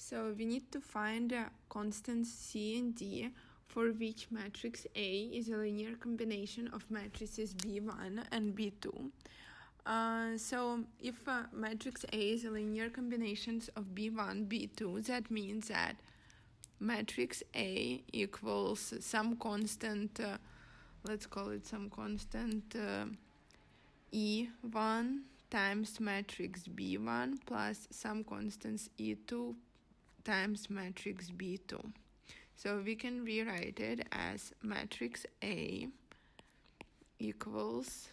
So we need to find constants C and D for which matrix A is a linear combination of matrices B1 and B2. So if matrix A is a linear combination of B1, B2, that means that matrix A equals some constant, let's call it some constant E1 times matrix B1 plus some constants E2 times matrix B2. So we can rewrite it as matrix A equals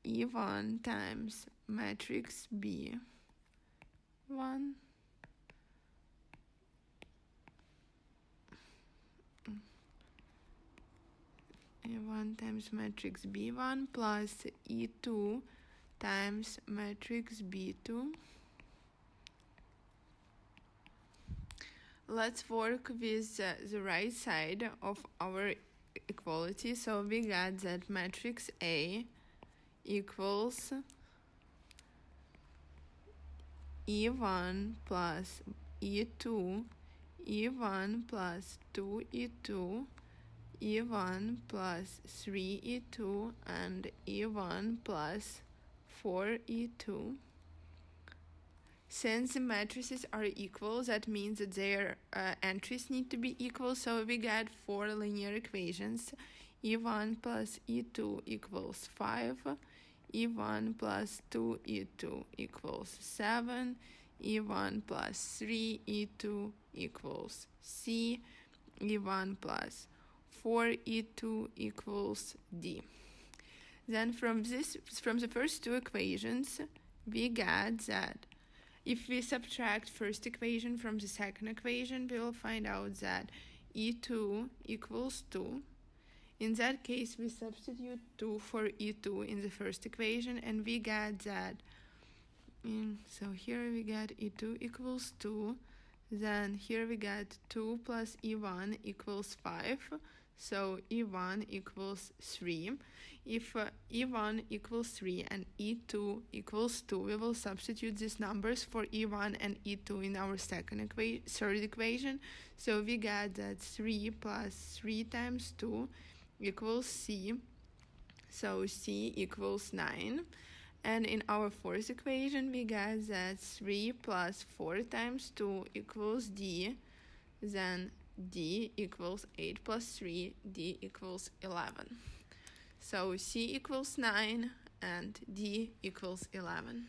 E1 times matrix B1 E1 times matrix B1 plus E2 times matrix B2. Let's work with the right side of our equality. So we got that matrix A equals E1 plus E2, E1 plus 2E2, E1 plus 3E2, and E1 plus 4E2. Since the matrices are equal, that means that their entries need to be equal, so we get 4 linear equations. E1 plus E2 equals 5, E1 plus 2E2 equals 7, E1 plus 3E2 equals C, E1 plus 4E2 equals D. Then from the first two equations, we get that if we subtract first equation from the second equation, we will find out that E2 equals 2. In that case, we substitute 2 for E2 in the first equation, and we get that. So here we get E2 equals 2. Then here we get 2 plus E1 equals 5. So E1 equals 3. If E1 equals 3 and E2 equals 2, we will substitute these numbers for E1 and E2 in our third equation. So we get that 3 plus 3 times 2 equals C. So C equals 9. And in our fourth equation, we get that 3 plus 4 times 2 equals D. Then D equals 8 plus 3, D equals 11. So C equals 9 and D equals 11.